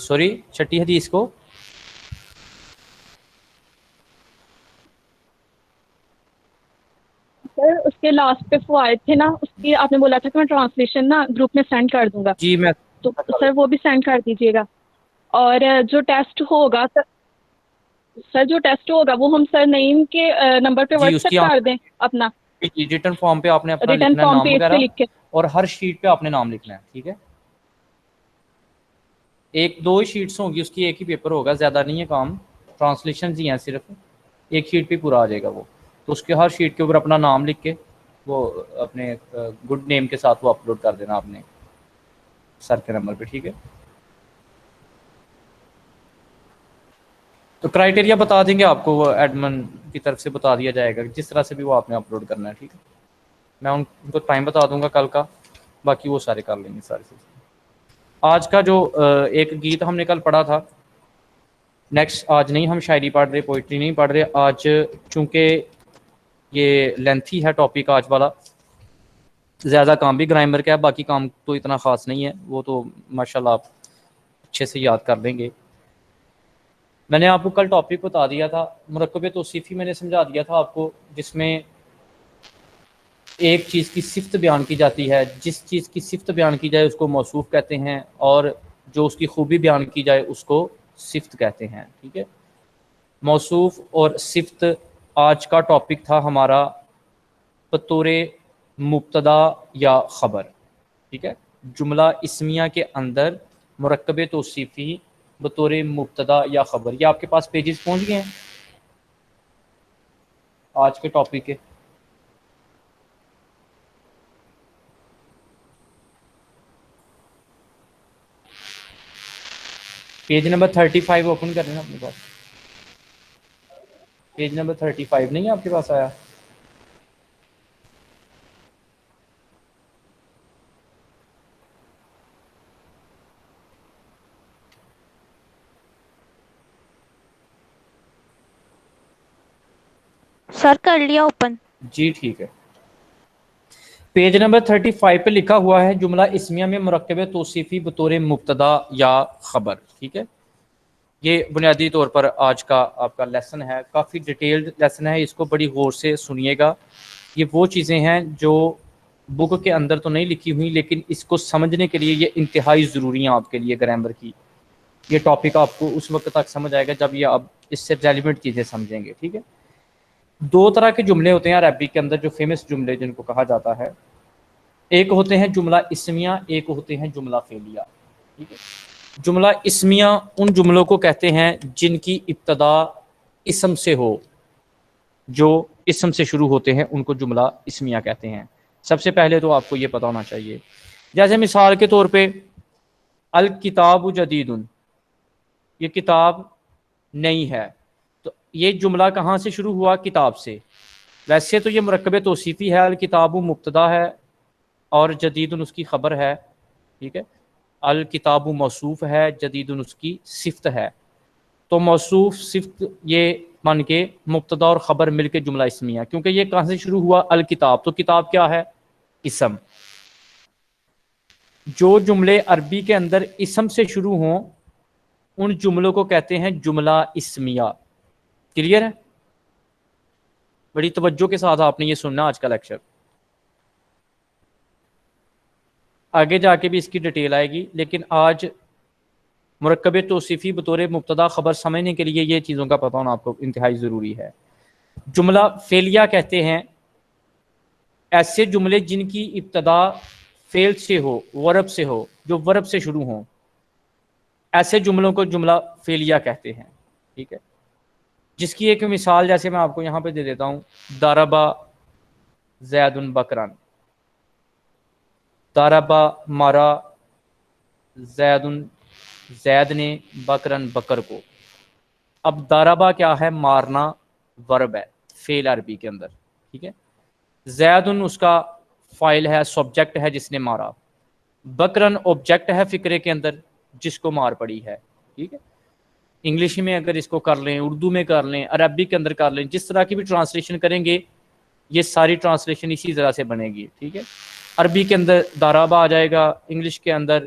Sorry چھٹی حدیث کو سر اس کے لاسٹ پہ فوائد تھے نا، اس کی آپ نے بولا تھا کہ میں ٹرانسلیشن نا گروپ میں سینڈ کر دوں گا، جی میں تو سر وہ بھی سینڈ کر دیجیے گا. اور جو ٹیسٹ ہوگا سر جو ٹیسٹ ہوگا وہ ہم سر نعیم کے نمبر پہ جی واٹس اس ایپ کی کر دیں اپنا ریٹرن فارم پہ آپ نے اپنا ریٹرن لکھنا ہے فارم نام پیج وغیرہ، پہ لکھ کے. اور ہر شیٹ پہ آپ نے نام لکھنا ہے. ٹھیک ہے، ایک دو ہی شیٹس ہوں گی اس کی، ایک ہی پیپر ہوگا، زیادہ نہیں ہے کام، ٹرانسلیشن ہی ہیں صرف، ایک شیٹ پہ پورا آ جائے گا وہ. تو اس کے ہر شیٹ کے اوپر اپنا نام لکھ کے وہ اپنے گڈ نیم کے ساتھ وہ اپلوڈ کر دینا آپ نے سر کے نمبر پہ. ٹھیک ہے، تو کرائٹیریا بتا دیں گے آپ کو، وہ ایڈمن کی طرف سے بتا دیا جائے گا جس طرح سے بھی وہ آپ نے اپلوڈ کرنا ہے. ٹھیک ہے، میں ان کو ٹائم بتا دوں گا کل کا، باقی وہ سارے کر لیں گے سارے چیزیں. آج کا جو ایک گیت ہم نے کل پڑھا تھا، نیکسٹ آج نہیں ہم شاعری پڑھ رہے، پوئٹری نہیں پڑھ رہے آج، چونکہ یہ لینتھی ہے ٹاپک آج والا، زیادہ کام بھی گرامر کا ہے، باقی کام تو اتنا خاص نہیں ہے، وہ تو ماشاءاللہ آپ اچھے سے یاد کر لیں گے. میں نے آپ کو کل ٹاپک بتا دیا تھا، مرکب توصیفی میں نے سمجھا دیا تھا آپ کو، جس میں ایک چیز کی صفت بیان کی جاتی ہے، جس چیز کی صفت بیان کی جائے اس کو موصوف کہتے ہیں، اور جو اس کی خوبی بیان کی جائے اس کو صفت کہتے ہیں. ٹھیک ہے، موصوف اور صفت آج کا ٹاپک تھا ہمارا بطور مبتدا یا خبر. ٹھیک ہے، جملہ اسمیہ کے اندر مرکب توصیفی بطور مبتدا یا خبر. یہ آپ کے پاس پیجز پہنچ گئے ہیں آج کے ٹاپک کے؟ پیج نمبر 35 اوپن کر لینا اپنے پاس. پیج نمبر 35 نہیں ہے آپ کے پاس آیا؟ سر کر لیا اوپن. جی ٹھیک ہے، پیج نمبر 35 پہ لکھا ہوا ہے جملہ اسمیہ میں مرکب توصیفی بطور مبتدا یا خبر. ٹھیک ہے، یہ بنیادی طور پر آج کا آپ کا لیسن ہے، کافی ڈیٹیلڈ لیسن ہے، اس کو بڑی غور سے سنیے گا. یہ وہ چیزیں ہیں جو بک کے اندر تو نہیں لکھی ہوئی، لیکن اس کو سمجھنے کے لیے یہ انتہائی ضروری ہیں آپ کے لیے گرامر کی. یہ ٹاپک آپ کو اس وقت تک سمجھ آئے گا جب یہ آپ اس سے ریلیونٹ چیزیں سمجھیں گے. ٹھیک ہے، دو طرح کے جملے ہوتے ہیں عربک کے اندر جو فیمس جملے جن کو کہا جاتا ہے، ایک ہوتے ہیں جملہ اسمیہ، ایک ہوتے ہیں جملہ فعلیہ. ٹھیک ہے، جملہ اسمیہ ان جملوں کو کہتے ہیں جن کی ابتدا اسم سے ہو، جو اسم سے شروع ہوتے ہیں ان کو جملہ اسمیہ کہتے ہیں. سب سے پہلے تو آپ کو یہ پتہ ہونا چاہیے، جیسے مثال کے طور پہ الکتاب جدید، یہ کتاب نئی ہے، تو یہ جملہ کہاں سے شروع ہوا؟ کتاب سے. ویسے تو یہ مرکب توصیفی ہے، الکتاب مبتدا ہے اور جدید اس کی خبر ہے. ٹھیک ہے، الکتاب موصوف ہے، جدید اس کی صفت ہے. تو موصوف صفت یہ مان کے مبتدا اور خبر مل کے جملہ اسمیہ، کیونکہ یہ کہاں سے شروع ہوا؟ الکتاب، تو کتاب کیا ہے؟ اسم. جو جملے عربی کے اندر اسم سے شروع ہوں ان جملوں کو کہتے ہیں جملہ اسمیہ. کلیئر ہے؟ بڑی توجہ کے ساتھ آپ نے یہ سننا آج کا لیکچر، آگے جا کے بھی اس کی ڈیٹیل آئے گی، لیکن آج مرکب توصیفی بطور مبتدا خبر سمجھنے کے لیے یہ چیزوں کا پتہ ہونا آپ کو انتہائی ضروری ہے. جملہ فعلیہ کہتے ہیں ایسے جملے جن کی ابتدا فعل سے ہو، ورب سے ہو، جو ورب سے شروع ہوں، ایسے جملوں کو جملہ فعلیہ کہتے ہیں. ٹھیک ہے، جس کی ایک مثال جیسے میں آپ کو یہاں پہ دے دیتا ہوں، ضربا زید بکرن، ضربا مارا زید نے بکرن بکر کو. اب ضربا کیا ہے؟ مارنا ورب ہے فعل عربی کے اندر. ٹھیک ہے، زیدن اس کا فاعل ہے، سبجیکٹ ہے جس نے مارا، بکرن آبجیکٹ ہے فقرے کے اندر جس کو مار پڑی ہے. ٹھیک ہے، انگلش میں اگر اس کو کر لیں، اردو میں کر لیں، عربی کے اندر کر لیں، جس طرح کی بھی ٹرانسلیشن کریں گے یہ ساری ٹرانسلیشن اسی طرح سے بنے گی. ٹھیک ہے، عربی کے اندر ضربا آ جائے گا، انگلش کے اندر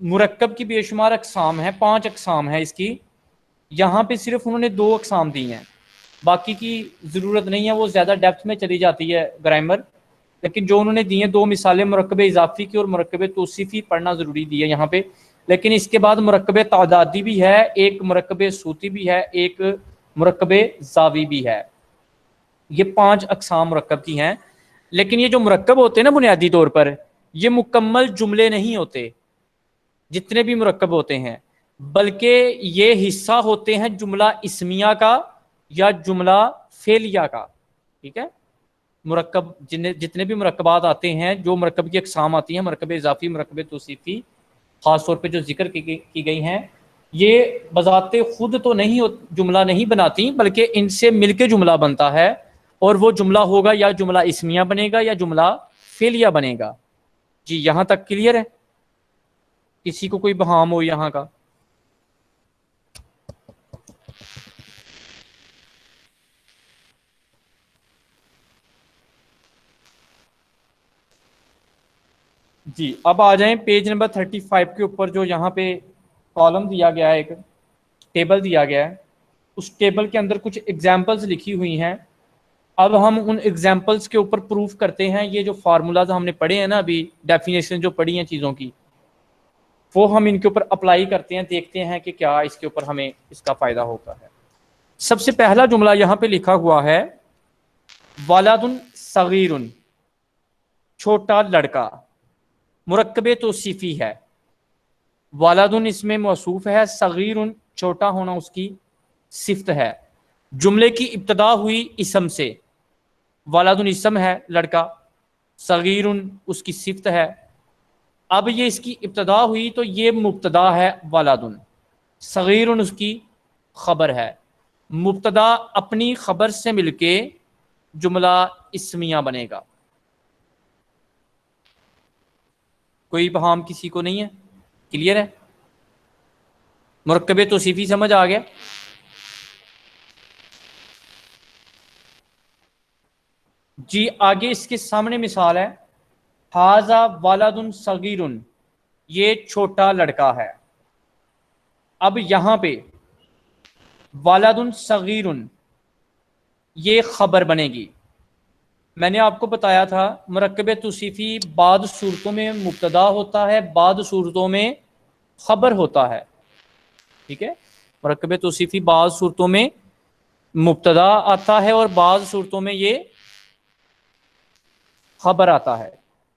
مرکب کی بے شمار اقسام ہیں، 5 اقسام ہیں اس کی، یہاں پہ صرف انہوں نے 2 اقسام دی ہیں، باقی کی ضرورت نہیں ہے، وہ زیادہ ڈیپتھ میں چلی جاتی ہے گرامر، لیکن جو انہوں نے دی ہیں 2 مثالیں مرکب اضافی کی اور مرکب توصیفی پڑھنا ضروری دی ہے یہاں پہ، لیکن اس کے بعد مرکب تعدادی بھی ہے، ایک مرکب صوتی بھی ہے، ایک مرکب زاوی بھی ہے، یہ 5 اقسام مرکب کی ہیں۔ لیکن یہ جو مرکب ہوتے ہیں نا بنیادی طور پر یہ مکمل جملے نہیں ہوتے جتنے بھی مرکب ہوتے ہیں، بلکہ یہ حصہ ہوتے ہیں جملہ اسمیہ کا یا جملہ فعلیہ کا، ٹھیک ہے۔ مرکب جتنے بھی مرکبات آتے ہیں، جو مرکب کی اقسام آتی ہیں، مرکب اضافی، مرکب توصیفی، خاص طور پہ جو ذکر کی گئی ہیں، یہ بذات خود تو نہیں جملہ نہیں بناتی، بلکہ ان سے مل کے جملہ بنتا ہے، اور وہ جملہ ہوگا یا جملہ اسمیہ بنے گا یا جملہ فعلیہ بنے گا۔ جی یہاں تک کلیئر ہے؟ کسی کو کوئی بہام ہو یہاں کا؟ جی اب آ جائیں پیج نمبر 35 کے اوپر، جو یہاں پہ کالم دیا گیا ہے، ایک ٹیبل دیا گیا ہے، اس ٹیبل کے اندر کچھ ایگزامپلز لکھی ہوئی ہیں۔ اب ہم ان ایگزامپلز کے اوپر پروف کرتے ہیں، یہ جو فارمولاز ہم نے پڑھے ہیں نا ابھی، ڈیفینیشن جو پڑھی ہیں چیزوں کی، وہ ہم ان کے اوپر اپلائی کرتے ہیں، دیکھتے ہیں کہ کیا اس کے اوپر ہمیں اس کا فائدہ ہوتا ہے۔ سب سے پہلا جملہ یہاں پہ لکھا ہوا ہے ولد صغیر، چھوٹا لڑکا، مرکب توصیفی ہے، ولد اس میں موصوف ہے، صغیر چھوٹا ہونا اس کی صفت ہے، جملے کی ابتدا ہوئی اسم سے، ولد اسم ہے لڑکا، صغیر اس کی صفت ہے۔ اب یہ اس کی ابتدا ہوئی تو یہ مبتدا ہے ولد، صغیر اس کی خبر ہے، مبتدا اپنی خبر سے مل کے جملہ اسمیہ بنے گا۔ کوئی بہام کسی کو نہیں ہے؟ کلیئر ہے؟ مرکب توصیفی سمجھ آ گیا؟ جی آگے اس کے سامنے مثال ہے ھذا ولد صغیر، یہ چھوٹا لڑکا ہے۔ اب یہاں پہ ولد صغیر یہ خبر بنے گی۔ میں نے آپ کو بتایا تھا مرکب توصیفی بعض صورتوں میں مبتدا ہوتا ہے، بعض صورتوں میں خبر ہوتا ہے، ٹھیک ہے۔ مرکب توصیفی بعض صورتوں میں مبتدا آتا ہے اور بعض صورتوں میں یہ خبر آتا ہے۔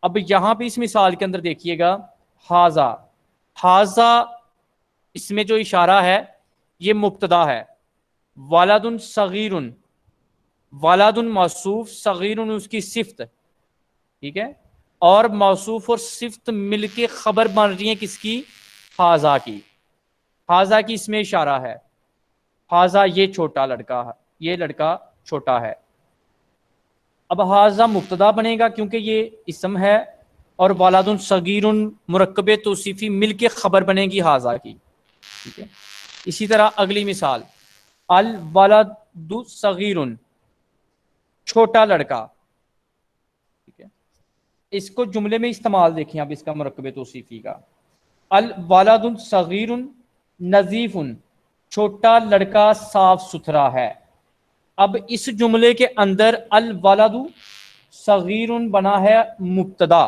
اب یہاں پہ اس مثال کے اندر دیکھیے گا ھذا، ھذا اس میں جو اشارہ ہے یہ مبتدا ہے، ولد صغیر، ولد موصوف، صغیر اس کی صفت، ٹھیک ہے، اور موصوف اور صفت مل کے خبر بن رہی ہیں کس کی؟ ھذا کی۔ ھذا کی اس میں اشارہ ہے، ھذا یہ چھوٹا لڑکا ہے، یہ لڑکا چھوٹا ہے۔ اب ھذا مبتدا بنے گا کیونکہ یہ اسم ہے، اور ولد صغیر مرکب توصیفی مل کے خبر بنے گی ھذا کی، ٹھیک ہے۔ اسی طرح اگلی مثال الولد صغیر، چھوٹا لڑکا، ٹھیک ہے۔ اس کو جملے میں استعمال دیکھیں اب اس کا مرکب توصیفی کا، الولد صغیر نظیف، چھوٹا لڑکا صاف ستھرا ہے۔ اب اس جملے کے اندر الولد صغیر بنا ہے مبتدا،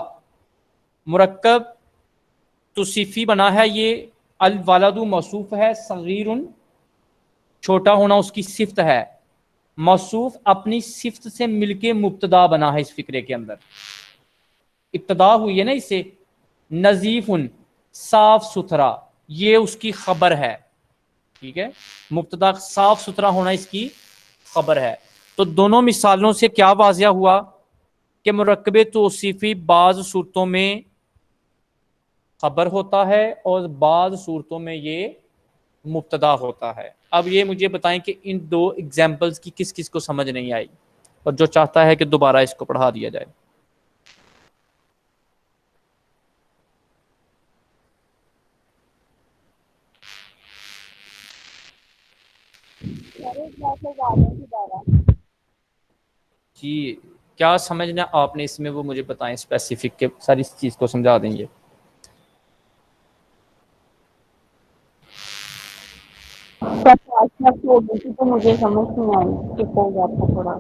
مرکب توصیفی بنا ہے یہ الولد موصوف ہے، صغیر چھوٹا ہونا اس کی صفت ہے، موصوف اپنی صفت سے مل کے مبتدا بنا ہے۔ اس فقرے کے اندر ابتدا ہوئی ہے نا اس سے، نظیف صاف ستھرا، یہ اس کی خبر ہے، ٹھیک ہے، مبتدا صاف ستھرا ہونا اس کی خبر ہے۔ تو دونوں مثالوں سے کیا واضح ہوا کہ مرکب توصیفی بعض صورتوں میں خبر ہوتا ہے اور بعض صورتوں میں یہ مبتدا ہوتا ہے۔ اب یہ مجھے بتائیں کہ ان 2 ایگزامپلز کی کس کس کو سمجھ نہیں آئی، اور جو چاہتا ہے کہ دوبارہ اس کو پڑھا دیا جائے۔ جی کیا سمجھنا آپ نے اس میں، وہ مجھے بتائیں اسپیسیفک کے، ساری اس چیز کو سمجھا دیں گے۔ سر فاسٹ ہو گئی تھی تو مجھے سمجھ نہیں آئی, اسکپ ہو گیا تھا تھوڑا.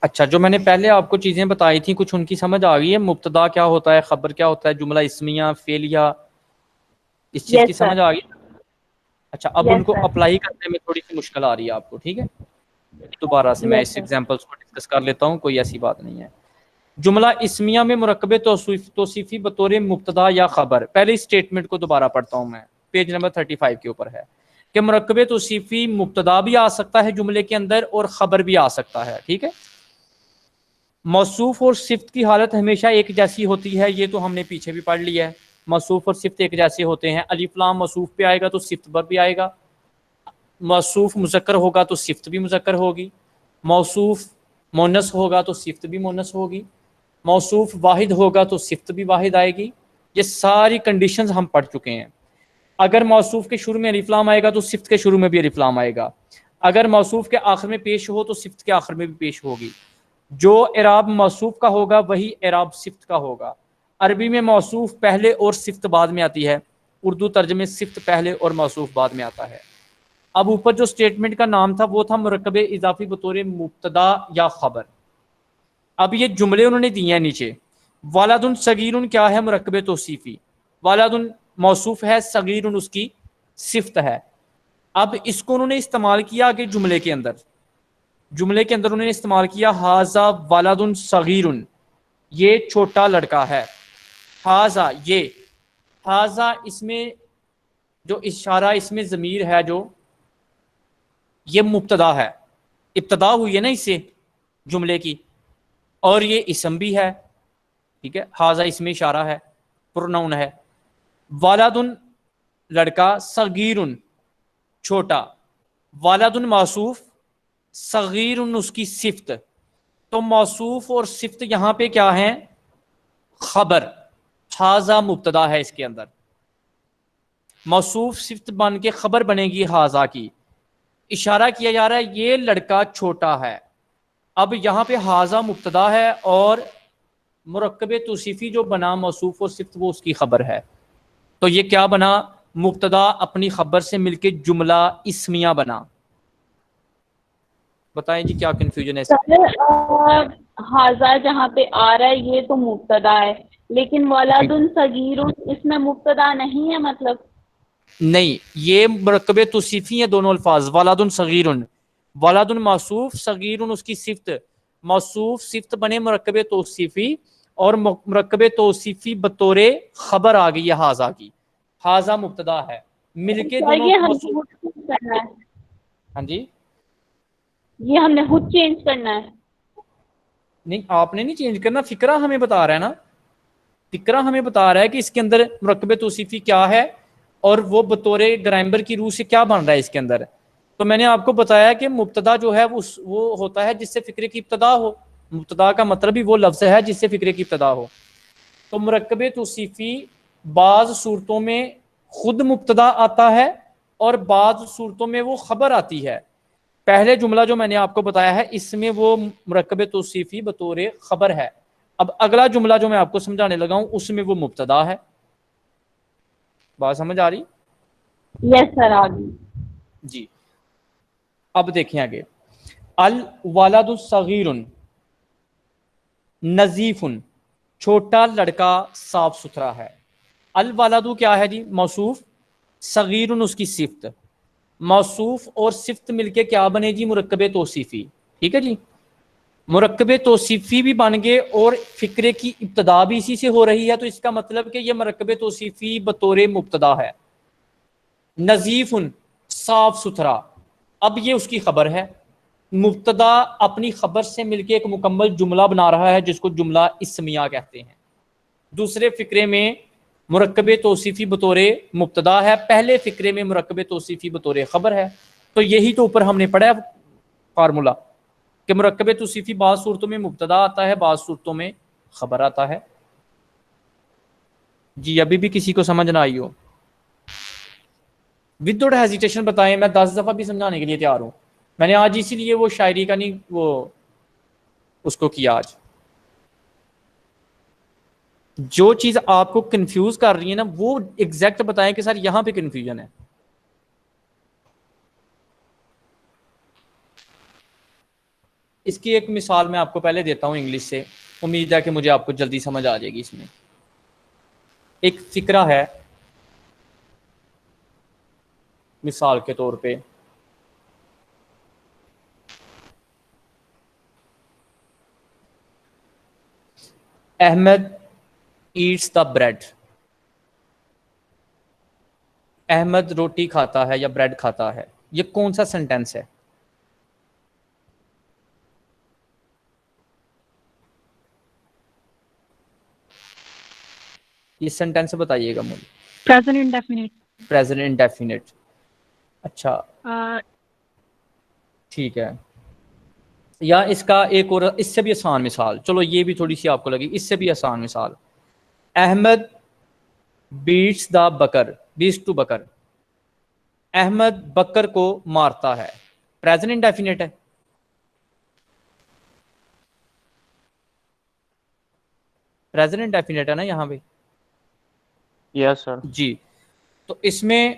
اچھا, جو میں نے پہلے آپ کو چیزیں بتائی تھیں کچھ ان کی سمجھ آ گئی ہے؟ مبتدا کیا ہوتا ہے, خبر کیا ہوتا ہے, جملہ اسمیہ, فعلیہ, اس چیز کی یس سر, سمجھ آ گئی. اچھا, اب ان یس کو سر. اپلائی کرنے میں تھوڑی سی مشکل آ رہی ہے آپ کو, ٹھیک ہے. دوبارہ سے میں یس اس سر. ایگزامپلس کو ڈسکس کر لیتا ہوں, کوئی ایسی بات نہیں ہے. جملہ اسمیہ میں مرکب توصیفی بطور مبتدا یا خبر. پہلے اس اسٹیٹمنٹ کو دوبارہ پڑھتا ہوں میں, پیج نمبر 35 کے اوپر ہے کہ مرکب توصیفی مبتدا بھی آ سکتا ہے جملے کے اندر اور خبر بھی آ سکتا ہے, ٹھیک ہے. موصوف اور صفت کی حالت ہمیشہ ایک جیسی ہوتی ہے, یہ تو ہم نے پیچھے بھی پڑھ لیا ہے. موصوف اور صفت ایک جیسے ہوتے ہیں. الف لام موصوف پہ آئے گا تو صفت پر بھی آئے گا. موصوف مذکر ہوگا تو صفت بھی مذکر ہوگی. موصوف مونس ہوگا تو صفت بھی مونس ہوگی. موصوف واحد ہوگا تو صفت بھی واحد آئے گی. یہ ساری کنڈیشنز ہم پڑھ چکے ہیں. اگر موصوف کے شروع میں الف لام آئے گا تو صفت کے شروع میں بھی الف لام آئے گا. اگر موصوف کے آخر میں پیش ہو تو صفت کے آخر میں بھی پیش ہوگی. جو اعراب موصوف کا ہوگا وہی اعراب صفت کا ہوگا. عربی میں موصوف پہلے اور صفت بعد میں آتی ہے, اردو ترجمے صفت پہلے اور موصوف بعد میں آتا ہے. اب اوپر جو اسٹیٹمنٹ کا نام تھا وہ تھا مرکب اضافی بطور مبتدا یا خبر. اب یہ جملے انہوں نے دیے ہیں نیچے. والد صغیر کیا ہے؟ مرکب توصیفی. والد موصوف ہے, صغیر اس کی صفت ہے. اب اس کو انہوں نے استعمال کیا آگے جملے کے اندر. جملے کے اندر انہوں نے استعمال کیا ھذا ولد صغیر, یہ چھوٹا لڑکا ہے. ھذا یہ, ھذا اس میں جو اشارہ اس میں ضمیر ہے جو یہ مبتدا ہے, ابتدا ہوئی ہے نا اس سے جملے کی, اور یہ اسم بھی ہے, ٹھیک ہے. ھذا اس میں اشارہ ہے, پروناؤن ہے. والد لڑکا, صغیر چھوٹا. والد موصوف, صغیر اس کی صفت. تو موصوف اور صفت یہاں پہ کیا ہیں؟ خبر. ھذا مبتدا ہے اس کے اندر, موصوف صفت بن کے خبر بنے گی ھذا کی. اشارہ کیا جا رہا ہے یہ لڑکا چھوٹا ہے. اب یہاں پہ ھذا مبتدا ہے اور مرکب توصیفی جو بنا موصوف اور صفت وہ اس کی خبر ہے. تو یہ کیا بنا؟ مبتدا اپنی خبر سے مل کے جملہ اسمیہ بنا. بتائیں جی کیا کنفیوژن ہے اس میں؟ سر ھذا جہاں پہ آ رہا ہے یہ تو مبتدا ہے, لیکن ولد صغیر اس میں مبتدا نہیں ہے مطلب. نہیں, یہ مرکب توصیفی ہیں دونوں الفاظ. ولد صغیر, ولد موصوف, صغیر اس کی صفت. موصوف صفت بنے مرکب توصیفی اور مرکب توصیفی بطور خبر آ گئی ہے ھذا کی. ھذا مبتدا ہے, مل کے سر دونوں یہ ہم موصوف. نے خود چینج کرنا ہے, ہاں جی, یہ ہم نے خود چینج کرنا ہے. نہیں آپ نے نہیں چینج کرنا, فقرہ ہمیں بتا رہا ہے نا. فقرہ ہمیں بتا رہا ہے کہ اس کے اندر مرکب توصیفی کیا ہے اور وہ بطور گرامر کی روح سے کیا بن رہا ہے اس کے اندر. تو میں نے آپ کو بتایا کہ مبتدا جو ہے وہ ہوتا ہے جس سے فقرے کی ابتدا ہو. مبتدا کا مطلب ہی وہ لفظ ہے جس سے فقرے کی ابتدا ہو. تو مرکب توصیفی بعض صورتوں میں خود مبتدا آتا ہے اور بعض صورتوں میں وہ خبر آتی ہے. پہلے جملہ جو میں نے آپ کو بتایا ہے اس میں وہ مرکب توصیفی بطور خبر ہے. اب اگلا جملہ جو میں آپ کو سمجھانے لگا ہوں اس میں وہ مبتدا ہے. بات سمجھ آ رہی؟ یس سر آگے. جی, اب دیکھیں آگے. الولد صغیر نظیف, چھوٹا لڑکا صاف ستھرا ہے. الولد کیا ہے جی؟ موصوف, صغیر اس کی صفت. موصوف اور صفت مل کے کیا بنے جی؟ مرکب توصیفی. ٹھیک ہے جی, مرکب توصیفی بھی بن گئے اور فقرے کی ابتدا بھی اسی سے ہو رہی ہے. تو اس کا مطلب کہ یہ مرکب توصیفی بطور مبتدا ہے. نظیف صاف ستھرا, اب یہ اس کی خبر ہے. مبتدا اپنی خبر سے مل کے ایک مکمل جملہ بنا رہا ہے جس کو جملہ اسمیہ کہتے ہیں. دوسرے فقرے میں مرکب توصیفی بطور مبتدا ہے, پہلے فقرے میں مرکب توصیفی بطور خبر ہے. تو یہی تو اوپر ہم نے پڑھا ہے فارمولا کہ مرکب توصیفی بعض صورتوں میں مبتدا آتا ہے, بعض صورتوں میں خبر آتا ہے. جی ابھی بھی کسی کو سمجھ نہ آئی ہو وداؤٹ ہیزیٹیشن بتائیں, میں 10 دفعہ بھی سمجھانے کے لیے تیار ہوں. میں نے آج اسی لیے وہ شاعری کا نہیں وہ اس کو کیا. آج جو چیز آپ کو کنفیوز کر رہی ہے نا وہ ایگزیکٹ بتائیں کہ سر یہاں پہ کنفیوژن ہے. اس کی ایک مثال میں آپ کو پہلے دیتا ہوں انگلش سے, امید ہے کہ مجھے آپ کو جلدی سمجھ آ جائے گی. اس میں ایک فکرہ ہے, مثال کے طور پہ احمد ایٹس دا بریڈ. احمد روٹی کھاتا ہے یا بریڈ کھاتا ہے, یہ کون سا سینٹینس ہے؟ یہ سینٹینس بتائیے گا مجھے. present indefinite. Present indefinite. اچھا ٹھیک ہے. یا اس کا ایک اور اس سے بھی آسان مثال, چلو یہ بھی تھوڑی سی آپ کو لگی, اس سے بھی آسان مثال. Ahmed beats the Bakr, beats to Bakr. Ahmed Bakr کو مارتا ہے, پریزنٹ انڈیفینٹ ہے. پریزنٹ انڈیفینٹ ہے نا یہاں پہ. یس سر. جی, تو اس میں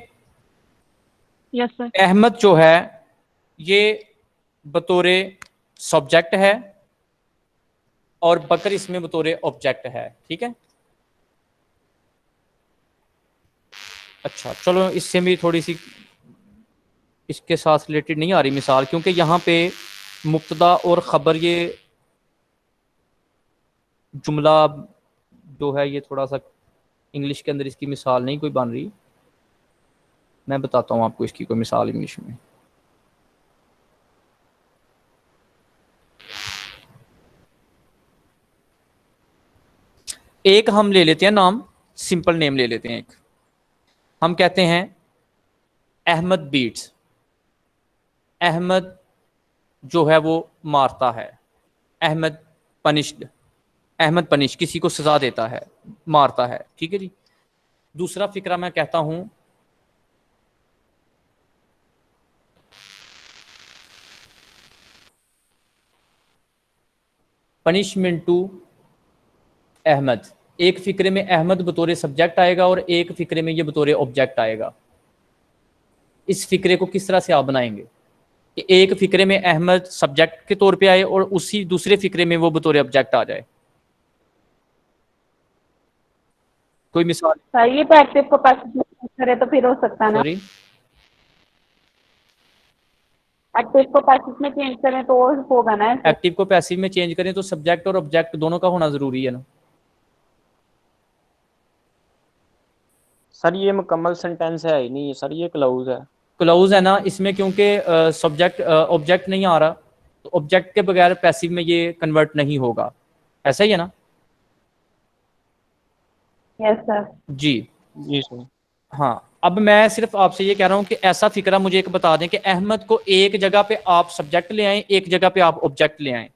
Yes sir. احمد جو ہے یہ بطور سبجیکٹ ہے اور بکر اس میں بطور آبجیکٹ ہے. ٹھیک ہے. اچھا چلو اس سے بھی تھوڑی سی اس کے ساتھ ریلیٹڈ نہیں آ رہی مثال, کیونکہ یہاں پہ مبتدا اور خبر یہ جملہ جو ہے یہ تھوڑا سا انگلش کے اندر اس کی مثال نہیں کوئی بن رہی. میں بتاتا ہوں آپ کو اس کی کوئی مثال انگلش میں. ایک ہم لے لیتے ہیں نام, سمپل نیم لے لیتے ہیں. ایک ہم کہتے ہیں احمد بیٹس. احمد جو ہے وہ مارتا ہے. احمد پنشڈ, احمد پنش کسی کو سزا دیتا ہے, مارتا ہے. ٹھیک ہے جی. دوسرا فکرہ میں کہتا ہوں پنشمنٹ ٹو احمد. ایک فکرے میں احمد بطور سبجیکٹ آئے گا اور ایک فکرے میں یہ بطور آبجیکٹ آئے گا. اس فکرے کو کس طرح سے آپ بنائیں گے کہ ایک فکرے میں احمد سبجیکٹ کے طور پہ آئے اور اسی دوسرے فکرے میں وہ بطور آبجیکٹ آ جائے؟ کوئی مثال؟ سر یہ تو ایکٹیو کو پیسو میں کرے تو پھر ہو سکتا ہے نا. سوری, ایکٹیو کو پیسو میں چینج کریں تو ہوگا نا ایسے. ایکٹیو کو پیسو میں چینج کریں تو سبجیکٹ اور آبجیکٹ دونوں کا ہونا ضروری ہے نا. سر یہ مکمل سینٹینس ہے ہی نہیں سر, یہ کلاؤز ہے. کلاؤز ہے نا اس میں, کیونکہ سبجیکٹ آبجیکٹ نہیں آ رہا, تو آبجیکٹ کے بغیر پیسو میں یہ کنورٹ نہیں ہوگا. ایسا ہی ہے نا؟ یس سر. جی جی سر. ہاں. اب میں صرف آپ سے یہ کہہ رہا ہوں کہ ایسا فکرہ مجھے ایک بتا دیں کہ احمد کو ایک جگہ پہ آپ سبجیکٹ لے آئیں, ایک جگہ پہ آپ آبجیکٹ لے آئیں.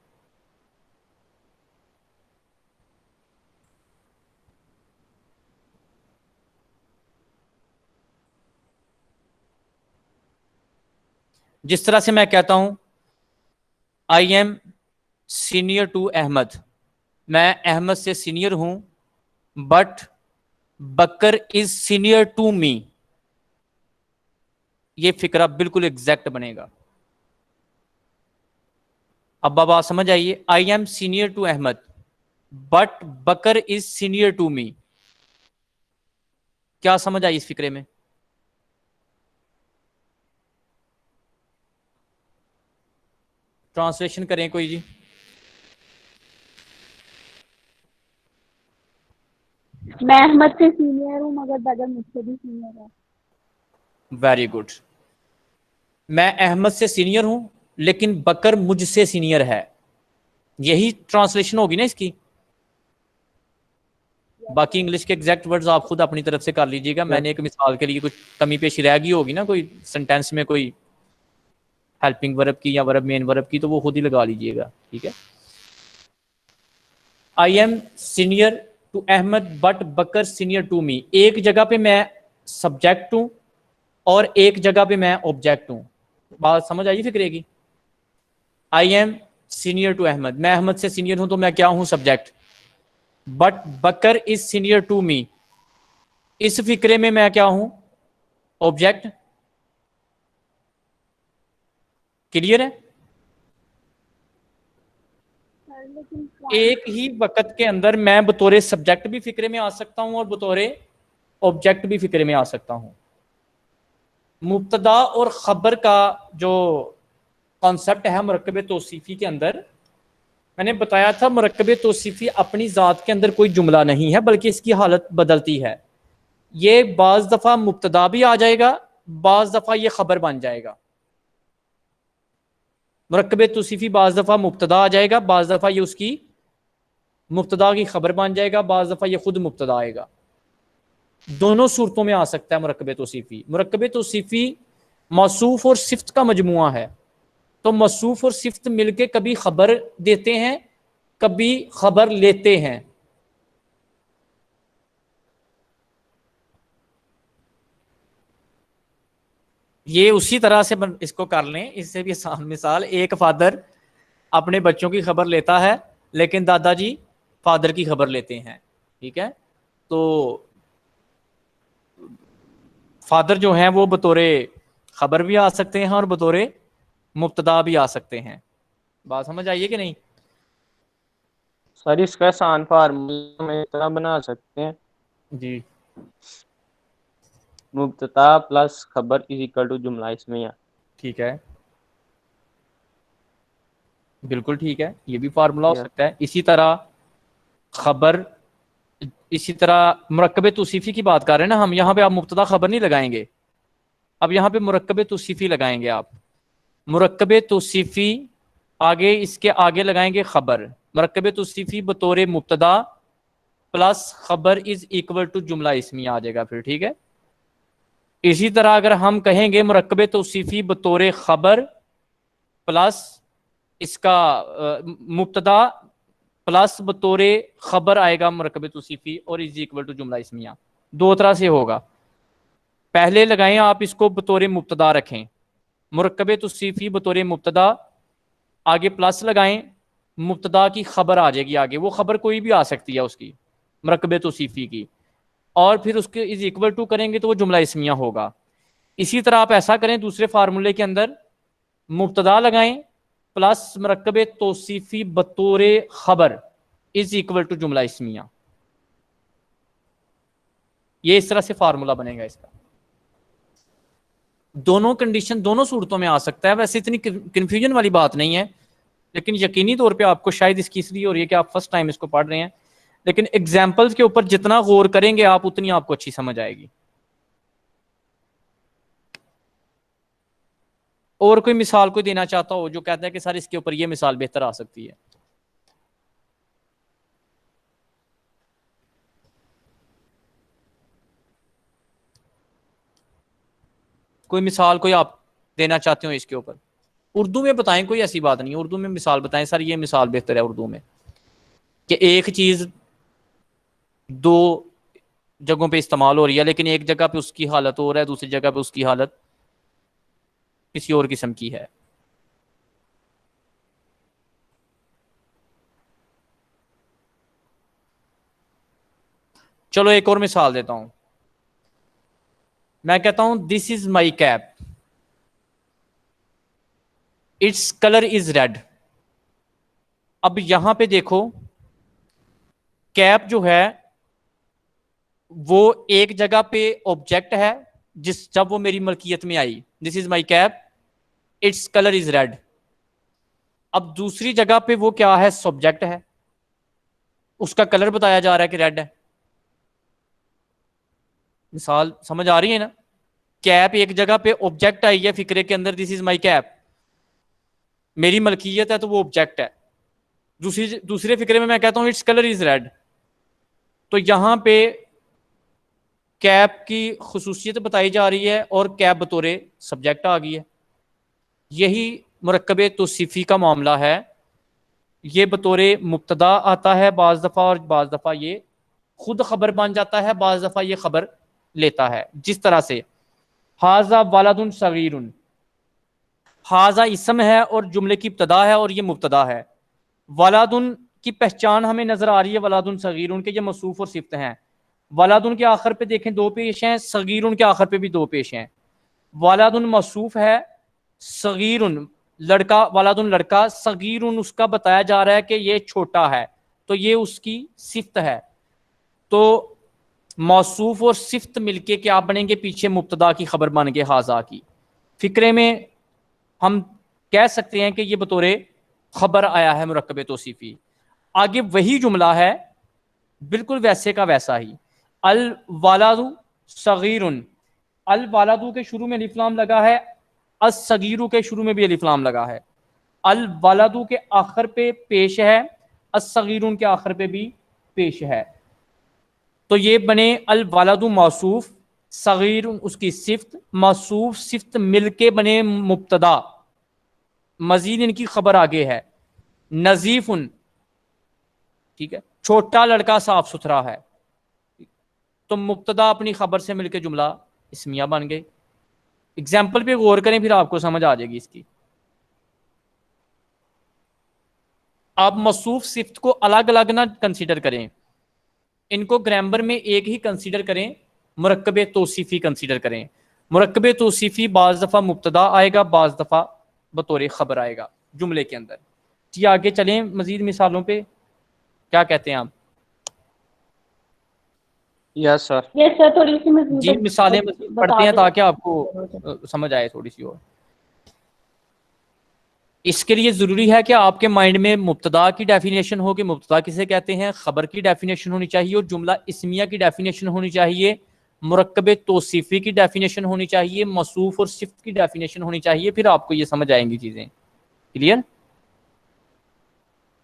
جس طرح سے میں کہتا ہوں I am senior to Ahmed, میں احمد سے سینئر ہوں, but Bakr is senior to me. یہ فکرہ بالکل ایگزیکٹ بنے گا. اب بابا سمجھ آئیے, I am senior to Ahmed but Bakr is senior to me. کیا سمجھ آئی اس فکرے میں؟ ٹرانسلیشن کریں کوئی جی. میں احمد سے سینئر ہوں مگر بدر مجھ سے بھی سینئر ہے. Very good. میں احمد سے سینئر ہوں لیکن بکر مجھ سے سینئر ہے. یہی ٹرانسلیشن ہوگی نا اس کی. باقی انگلش کے ایگزیکٹ ورڈز آپ خود اپنی طرف سے کر لیجئے گا. میں نے ایک مثال کے لیے کچھ کمی پیشی رہ گئی ہوگی نا کوئی سینٹینس میں, کوئی ہیلپنگ ورب کی یا ورب مین ورب کی, تو وہ خود ہی لگا لیجئے گا. ٹھیک ہے. I am senior to Ahmed but Bakr senior to me. ایک جگہ پہ میں سبجیکٹ ہوں اور ایک جگہ پہ میں آبجیکٹ ہوں. بات سمجھ آئی فکرے کی؟ I am senior to Ahmed, میں احمد سے سینئر ہوں تو میں کیا ہوں؟ Subject. But Bakr is senior to me, اس فکرے میں کیا ہوں؟ آبجیکٹ. کلیئر ہے؟ ایک ہی وقت کے اندر میں بطور سبجیکٹ بھی فکرے میں آ سکتا ہوں اور بطور آبجیکٹ بھی فکرے میں آ سکتا ہوں. مبتدا اور خبر کا جو کانسیپٹ ہے مرکب توصیفی کے اندر، میں نے بتایا تھا مرکب توصیفی اپنی ذات کے اندر کوئی جملہ نہیں ہے بلکہ اس کی حالت بدلتی ہے. یہ بعض دفعہ مبتدا بھی آ جائے گا، بعض دفعہ یہ خبر بن جائے گا. مرکب توصیفی بعض دفعہ مبتدا آ جائے گا، بعض دفعہ یہ اس کی مبتدا کی خبر بن جائے گا، بعض دفعہ یہ خود مبتدا آئے گا. دونوں صورتوں میں آ سکتا ہے مرکب توصیفی. مرکب توصیفی موصوف اور صفت کا مجموعہ ہے، تو موصوف اور صفت مل کے کبھی خبر دیتے ہیں کبھی خبر لیتے ہیں. یہ اسی طرح سے اس کو کر لیں، اس سے بھی آسان مثال. ایک فادر اپنے بچوں کی خبر لیتا ہے لیکن دادا جی فادر کی خبر لیتے ہیں. ٹھیک ہے، تو فادر جو ہیں وہ بطور خبر بھی آ سکتے ہیں اور بطور مبتدا بھی آ سکتے ہیں. بات سمجھ آئیے کہ نہیں؟ سر اس کا آسان فارمولا میں اتنا بنا سکتے ہیں، جی مبتدا پلس خبر از اکول ٹو جملہ اسمیہ. ٹھیک ہے، بالکل ٹھیک ہے، یہ بھی فارمولا ہو سکتا ہے. اسی طرح خبر، اسی طرح مرکب توصیفی کی بات کر رہے ہیں نا ہم، یہاں پہ آپ مبتدا خبر نہیں لگائیں گے، اب یہاں پہ مرکب توصیفی لگائیں گے. آپ مرکب توصیفی آگے اس کے آگے لگائیں گے خبر. مرکب توصیفی بطور مبتدا پلس خبر از اکول ٹو جملہ اسمیہ آ جائے گا پھر. ٹھیک ہے، اسی طرح اگر ہم کہیں گے مرکب توصیفی بطور خبر پلس اس کا مبتدا پلس بطور خبر آئے گا مرکب توصیفی اور از اکول ٹو جملہ اسمیہ. دو طرح سے ہوگا. پہلے لگائیں آپ اس کو بطور مبتدا رکھیں، مرکب توصیفی بطور مبتدا، آگے پلس لگائیں، مبتدا کی خبر آ جائے گی آگے، وہ خبر کوئی بھی آ سکتی ہے اس کی مرکب توصیفی کی، اور پھر اس کے از اکول ٹو کریں گے تو وہ جملہ اسمیہ ہوگا. اسی طرح آپ ایسا کریں دوسرے فارمولے کے اندر، مبتدا لگائیں پلس مرکب توصیفی بطور خبر از اکول ٹو جملہ اسمیہ. یہ اس طرح سے فارمولا بنے گا اس کا. دونوں کنڈیشن دونوں صورتوں میں آ سکتا ہے. ویسے اتنی کنفیوژن والی بات نہیں ہے، لیکن یقینی طور پہ آپ کو شاید اس کی اس لیے ہو رہی ہے کہ آپ فرسٹ ٹائم اس کو پڑھ رہے ہیں، لیکن ایگزامپلز کے اوپر جتنا غور کریں گے آپ اتنی آپ کو اچھی سمجھ آئے گی. اور کوئی مثال کوئی دینا چاہتا ہو جو کہتا ہے کہ سر اس کے اوپر یہ مثال بہتر آ سکتی ہے؟ کوئی مثال کوئی آپ دینا چاہتے ہو اس کے اوپر؟ اردو میں بتائیں، کوئی ایسی بات نہیں، اردو میں مثال بتائیں سر یہ مثال بہتر ہے اردو میں، کہ ایک چیز دو جگہوں پہ استعمال ہو رہی ہے لیکن ایک جگہ پہ اس کی حالت ہو رہا ہے، دوسری جگہ پہ اس کی حالت کسی اور قسم کی ہے. چلو ایک اور مثال دیتا ہوں. میں کہتا ہوں this is my cap, its colour is red. اب یہاں پہ دیکھو کیپ جو ہے وہ ایک جگہ پہ آبجیکٹ ہے جب وہ میری ملکیت میں آئی، this is my cap its colour is red. اب دوسری جگہ پہ وہ کیا ہے؟ سبجیکٹ ہے، اس کا کلر بتایا جا رہا ہے کہ ریڈ ہے. مثال سمجھ آ رہی ہے نا؟ کیپ ایک جگہ پہ آبجیکٹ آئی ہے فکرے کے اندر، دس از مائی کیپ، میری ملکیت ہے تو وہ آبجیکٹ ہے. دوسرے فکرے میں کہتا ہوں اٹس کلر از ریڈ، تو یہاں پہ کیپ کی خصوصیت بتائی جا رہی ہے اور کیپ بطور سبجیکٹ آ گئی ہے. یہی مرکب توصیفی کا معاملہ ہے. یہ بطور مبتدا آتا ہے بعض دفعہ اور بعض دفعہ یہ خود خبر بن جاتا ہے، بعض دفعہ یہ خبر لیتا ہے. جس طرح سے ھذا ولد صغیر، ھذا اسم ہے اور جملے کی ابتدا ہے اور یہ مبتدا ہے. ولدن کی پہچان ہمیں نظر آ رہی ہے ولدن صغیر کے، یہ موصوف اور صفت ہیں. ولدن کے آخر پہ دیکھیں دو پیش ہیں، صغیر کے آخر پہ بھی دو پیش ہیں. ولدن موصوف ہے، صغیر لڑکا، ولدن لڑکا، صغیرن اس کا بتایا جا رہا ہے کہ یہ چھوٹا ہے، تو یہ اس کی صفت ہے. تو موصوف اور صفت مل کے کیا بنیں گے؟ پیچھے مبتدا کی خبر بن گئے ہاذا کی. فکرے میں ہم کہہ سکتے ہیں کہ یہ بطور خبر آیا ہے مرکب توصیفی. آگے وہی جملہ ہے بالکل ویسے کا ویسا ہی. الولد صغیر، الولد کے شروع میں الف لام لگا ہے، الصغیر کے شروع میں بھی الف لام لگا ہے. الولد کے آخر پہ پیش ہے، الصغیر کے آخر پہ بھی پیش ہے. تو یہ بنے الولد موصوف، صغیر اس کی صفت، موصوف صفت مل کے بنے مبتدا. مزید ان کی خبر آگے ہے، نظیف، ٹھیک ہے، چھوٹا لڑکا صاف ستھرا ہے. تو مبتدا اپنی خبر سے مل کے جملہ اسمیہ بن گئے. اگزامپل پہ غور کریں پھر آپ کو سمجھ آ جائے گی اس کی. آپ موصوف صفت کو الگ الگ نہ کنسیڈر کریں، ان کو گرامر میں ایک ہی کنسیڈر کریں، مرکب توصیفی کنسیڈر کریں. مرکب توصیفی بعض دفعہ مبتدا آئے گا، بعض دفعہ بطور خبر آئے گا جملے کے اندر. جی آگے چلیں مزید مثالوں پہ، کیا کہتے ہیں آپ؟ یس سر. یس سر، تھوڑی سی مزید جی مثالیں مزید پڑھتے ہیں تاکہ آپ کو سمجھ آئے تھوڑی سی. اور اس کے لیے ضروری ہے کہ آپ کے مائنڈ میں مبتدا کی ڈیفینیشن ہو کہ مبتدا کسے کہتے ہیں، خبر کی ڈیفینیشن ہونی چاہیے، اور جملہ اسمیہ کی ڈیفینیشن ہونی چاہیے، مرکب توصیفی کی ڈیفینیشن ہونی چاہیے، موصوف اور صفت کی ڈیفینیشن ہونی چاہیے. پھر آپ کو یہ سمجھ آئیں گی چیزیں. کلیئر؟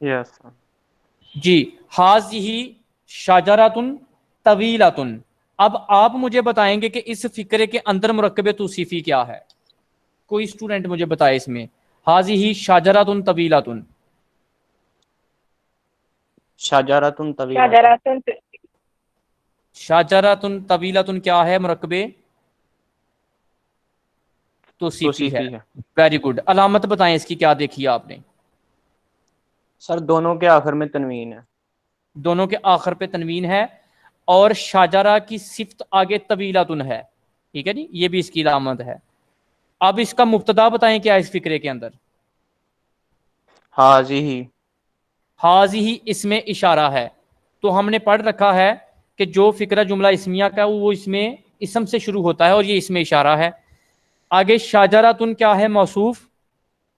یس سر. جی ہاذہ شجرۃ طویلۃ. اب آپ مجھے بتائیں گے کہ اس فکرے کے اندر مرکب توصیفی کیا ہے. کوئی اسٹوڈنٹ مجھے بتائے اس میں ہاذہ شجرۃ طویلۃ. شجرۃ طویلۃ. شجراتن شجرۃ طویلۃ کیا ہے؟ مرکب توصیفی ہے. توصیفی ہے. Very good. علامت بتائیں اس کی کیا دیکھی آپ نے؟ سر دونوں کے آخر میں تنوین ہے. دونوں کے آخر پہ تنوین ہے، اور شاجرہ کی صفت آگے طویلۃ ہے. ٹھیک ہے جی، یہ بھی اس کی علامت ہے. اب اس کا مبتدا بتائیں کیا اس فکرے کے اندر؟ حاضی. حاضی اس میں اشارہ ہے. تو ہم نے پڑھ رکھا ہے کہ جو فکرہ جملہ اسمیہ کا وہ اس میں اسم سے شروع ہوتا ہے، اور یہ اس میں اشارہ ہے. آگے شاجراتن کیا ہے؟ موصوف.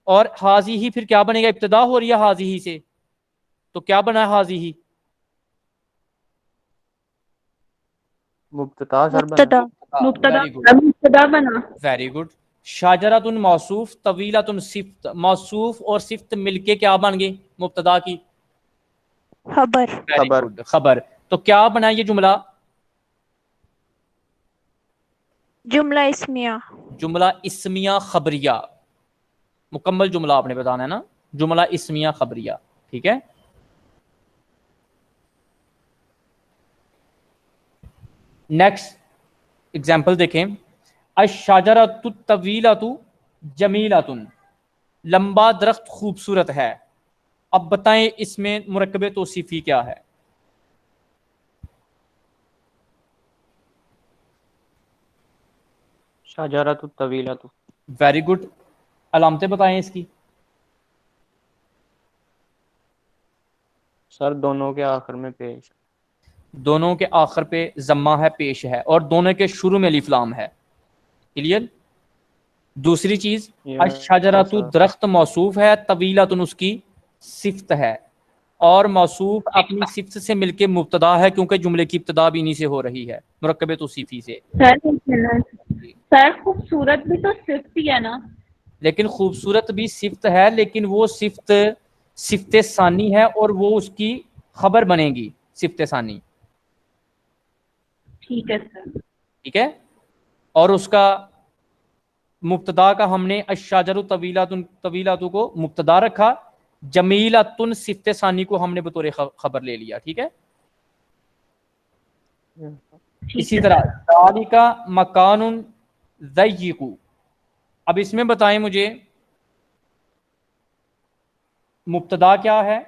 اور حاضی ہی پھر کیا بنے گا؟ ابتدا ہو رہی ہے حاضی ہی سے، تو کیا بنا ہے حاضی ہی؟ مبتدا سر بنا. مبتدا ویری گڈ، مبتدا بنا. Very good. شاجرۃ موصوف، طویلۃ صفت. موصوف اور صفت مل کے کیا بن گئی؟ مبتدا کی خبر. ویری خبر. گڈ، خبر. تو کیا بنا یہ جملہ؟ جملہ اسمیہ. جملہ اسمیہ خبریہ. مکمل جملہ آپ نے بتانا ہے نا، جملہ اسمیہ خبریہ. ٹھیک ہے. نیکسٹ ایگزامپل دیکھیں. الشجرۃ الطویلۃ جمیلۃ. لمبا درخت خوبصورت ہے. اب بتائیں اس میں مرکب توصیفی کیا ہے؟ شجرۃ طویلۃ. Very good. علامتیں بتائیں اس کی. سر دونوں کے آخر میں پیش. دونوں کے آخر پہ ضمہ ہے، پیش ہے، اور دونوں کے شروع میں الف لام ہے. کلیئر؟ دوسری چیز الشجرۃ سر. درخت موصوف ہے، طویلۃ اس کی صفت ہے، اور موصوف اپنی صفت سے مل کے مبتدا ہے، کیونکہ جملے کی ابتدا بھی انہی سے ہو رہی ہے، مرکب توصیفی سے. سر خوبصورت بھی تو صفت ہی ہے نا. لیکن خوبصورت بھی صفت ہے، لیکن وہ صفت صفت ثانی ہے، اور وہ اس کی خبر بنے گی صفت ثانی. ٹھیک ہے سر. ٹھیک ہے. اور اس کا مبتدا کا ہم نے الشجر طویلۃ کو مبتدا رکھا، جمیلۃ صفت ثانی کو ہم نے بطور خبر لے لیا. ٹھیک ہے. اسی طرح ذالک مکان ضیق. اب اس میں بتائیں مجھے مبتدا کیا ہے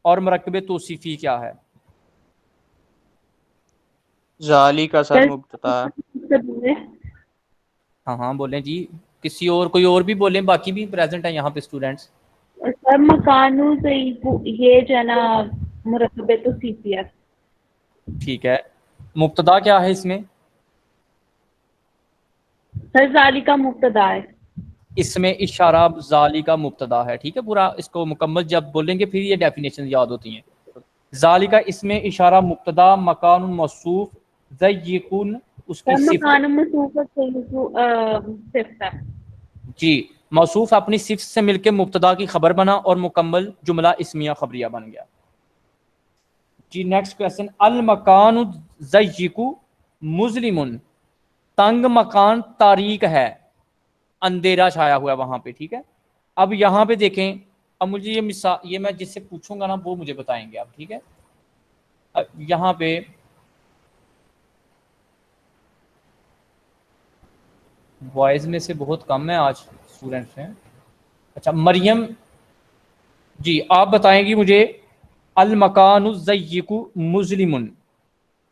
اور مرکب توصیفی کیا ہے؟ ذالک کا سر مبتدا. ہاں بولیں جی، کسی اور کوئی اور بھی بولیں, باقی بھی پریزنٹ ہیں یہاں پہ اسٹوڈینٹس. سر مکانو ضعیف یہ جو ہے نا مرکب توصیفی ہے. ٹھیک ہے, مبتدا کیا ہے اس میں؟ سر ذالکہ مبتدا ہے. اس میں اشارہ ذالکہ مبتدا ہے. ٹھیک ہے, پورا اس کو مکمل جب بولیں گے پھر یہ ڈیفینیشن یاد ہوتی ہیں. ذالکہ اس میں اشارہ مبتدا, مکان موصوف, ضیقون اس کی سر صفت. مکان موصوف صفت ہے. جی, موصوف اپنی صفت سے مل کے مبتدا کی خبر بنا اور مکمل جملہ اسمیہ خبریہ بن گیا. جی نیکسٹ کویسچن, المکان ضیق مظلم, تنگ مکان تاریک ہے, اندھیرا چھایا ہوا ہے وہاں پہ. ٹھیک ہے, اب یہاں پہ دیکھیں, اب مجھے یہ مثال, یہ میں جس سے پوچھوں گا نا وہ مجھے بتائیں گے آپ. ٹھیک ہے, یہاں پہ بوائز میں سے بہت کم ہے آج اسٹوڈنٹس ہیں. اچھا مریم جی آپ بتائیں گی مجھے, المکان الضیق مظلم,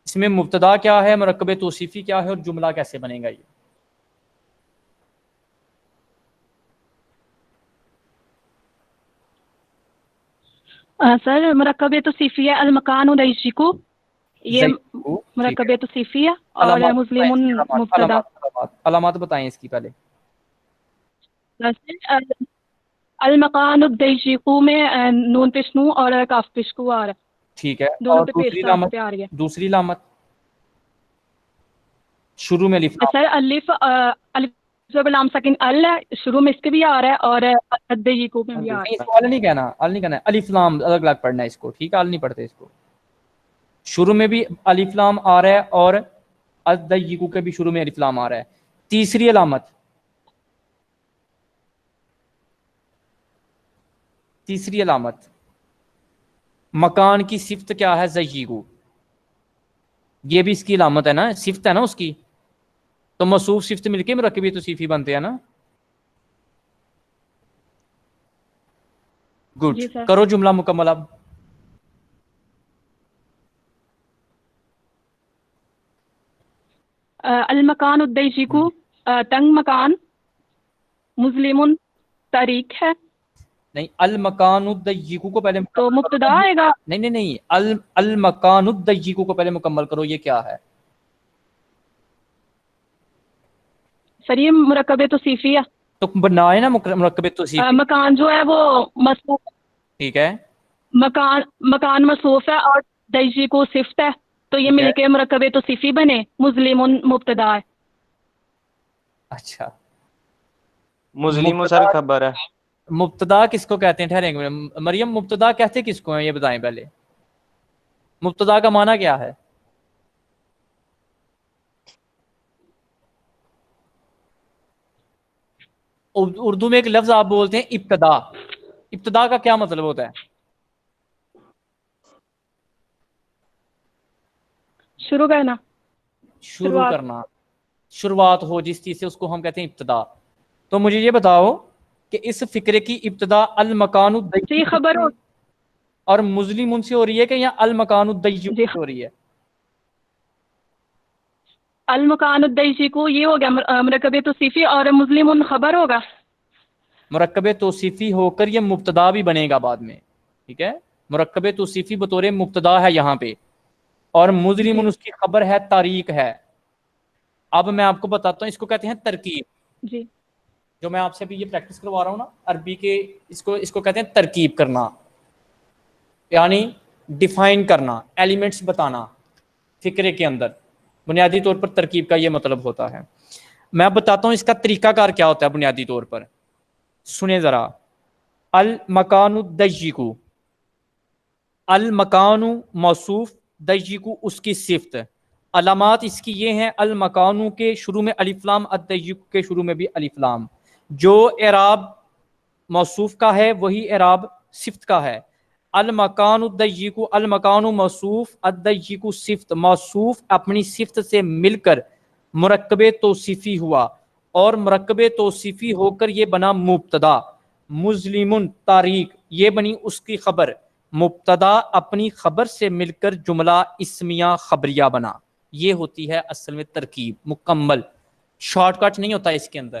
اس میں مبتدا کیا ہے, مرکب توصیفی کیا ہے, اور جملہ کیسے بنے گا یہ؟ سر مرکب توصیفی ہے المکان ضیق, یہ مرکب توصیفی ہے, اور مسلم مبتدا. علامات بتائیں اس کی پہلے. المکان الضیق میں نون پیش نو اور کاف پیش کو آ رہا ہے. ٹھیک ہے, دونوں اور پہ دوسری پیش علامت, پہ آ رہی ہے. دوسری علامت شروع میں الف لام. سر الف جب لام ساکن ال ہے, شروع میں اس کے بھی آ رہا ہے, اور الضیق میں بھی آ رہا نہیں, اس کو ال نہیں کہنا, ال نہیں کہنا, الف لام الگ الگ پڑھنا ہے اس کو. ٹھیک ہے, ال نہیں پڑھتے اس کو. شروع میں بھی الف لام آ رہا ہے, اور الضیق کے بھی شروع میں الف لام آ رہا ہے. تیسری علامت, تیسری علامت مکان کی صفت کیا ہے, ضیق, یہ بھی اس کی علامت ہے نا, صفت ہے نا اس کی, تو موصوف صفت مل کے مرکبی توصیفی بنتے ہیں نا. گڈ, جی سر. کرو جملہ مکمل اب. المکان الضیق تنگ مکان, مظلم تاریک ہے. نہیں, المکان الضیق کو پہلے تو مکمل مبتدا کرو. آئے گا. نہیں نہیں نہیں, المکان الضیق کو پہلے مکمل کرو, یہ کیا ہے؟ سر یہ مرکب توصیفی ہے. تو بنائے نا مرکب توصیفی. مکان جو ہے وہ مصروف, ٹھیک ہے, مکان مصروف ہے اور ضیق صفت ہے, تو یہ ٹھیک مل ہے. کے مرکب توصیفی بنے, مظلم مبتدا ہے. اچھا, مسلم سر مبتدا, خبر ہے. مبتدا کس کو کہتے ہیں؟ ٹھہریں گے مریم, مبتدا کہتے کس کو ہیں یہ بتائیں پہلے. مبتدا کا معنی کیا ہے؟ اردو میں ایک لفظ آپ بولتے ہیں ابتدا, ابتدا کا کیا مطلب ہوتا ہے؟ شروع کرنا, شروع کرنا, شروعات ہو جس چیز سے, اس کو ہم کہتے ہیں ابتدا. تو مجھے یہ بتاؤ کہ اس فکرے کی ابتدا المکان یہ خبر ہو, اور مظلم ان سے ہو رہی ہے کہ یا المکان الضیق جی سے ہو رہی ہے؟ المکان الضیق یہ ہو گیا مرکب توصیفی, اور مظلم خبر ہوگا. مرکب توصیفی ہو کر یہ مبتدا بھی بنے گا بعد میں. ٹھیک ہے, مرکب توصیفی بطور مبتدا ہے یہاں پہ, اور مظلم جی اس کی خبر ہے, تاریک ہے. اب میں آپ کو بتاتا ہوں, اس کو کہتے ہیں ترکیب. جی, جو میں آپ سے بھی یہ پریکٹس کروا رہا ہوں نا عربی کے, اس کو کہتے ہیں ترکیب کرنا, یعنی ڈیفائن کرنا, ایلیمنٹس بتانا فکرے کے اندر. بنیادی طور پر ترکیب کا یہ مطلب ہوتا ہے. میں بتاتا ہوں اس کا طریقہ کار کیا ہوتا ہے بنیادی طور پر. سنیں ذرا, المکان الضیق, المکان موصوف, ضیق اس کی صفت. علامات اس کی یہ ہیں, المکانو کے شروع میں الف لام, الضیق کے شروع میں بھی الف لام. جو اعراب موصوف کا ہے وہی اعراب صفت کا ہے. المکان الضیق, المکان موصوف, الضیق صفت. موصوف اپنی صفت سے مل کر مرکب توصیفی ہوا, اور مرکب توصیفی ہو کر یہ بنا مبتدا. مظلم تاریک, یہ بنی اس کی خبر. مبتدا اپنی خبر سے مل کر جملہ اسمیہ خبریہ بنا. یہ ہوتی ہے اصل میں ترکیب مکمل, شارٹ کٹ نہیں ہوتا اس کے اندر.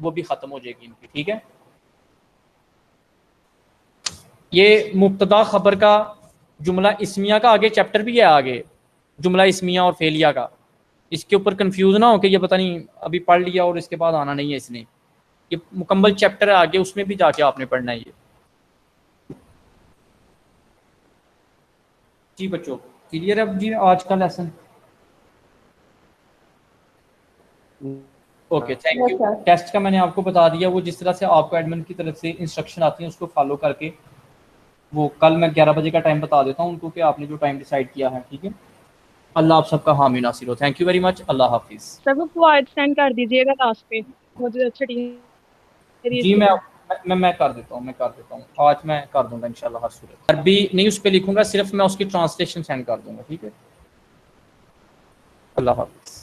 وہ بھی ختم ہو جائے گی ان کی. ٹھیک ہے, یہ مبتدا خبر کا جملہ اسمیہ کا آگے چیپٹر بھی ہے, آگے جملہ اسمیہ اور فعلیہ کا, اس کے اوپر کنفیوز نہ ہو کہ یہ پتہ نہیں ابھی پڑھ لیا اور اس کے بعد آنا نہیں ہے اس نے. یہ مکمل چیپٹر ہے آگے, اس میں بھی جا کے آپ نے پڑھنا ہے یہ. جی بچوں کلیئر ہے اب جی آج کا lesson? Okay thank you. Test کا میں نے آپ کو بتا دیا, وہ جس طرح سے آپ کو ایڈمن کی طرف سے انسٹرکشن آتی ہیں اس کو فالو کر کے, وہ کل میں 11 بجے کا ٹائم بتا دیتا ہوں ان کو کہ آپ نے جو ٹائم ڈیسائیڈ کیا ہے. ٹھیک ہے, اللہ آپ سب کا حامی ناصر ہو. تھینک یو ویری مچ, اللہ حافظ. سر وہ فوائد سینڈ کر دیجیے گا لاسٹ پہ, مجھے جی میں کر دیتا ہوں, آج میں کر دوں گا انشاءاللہ ہر صورت. عربی نہیں اس پہ لکھوں گا, صرف میں اس کی ٹرانسلیشن سینڈ کر دوں گا. ٹھیک ہے, اللہ حافظ.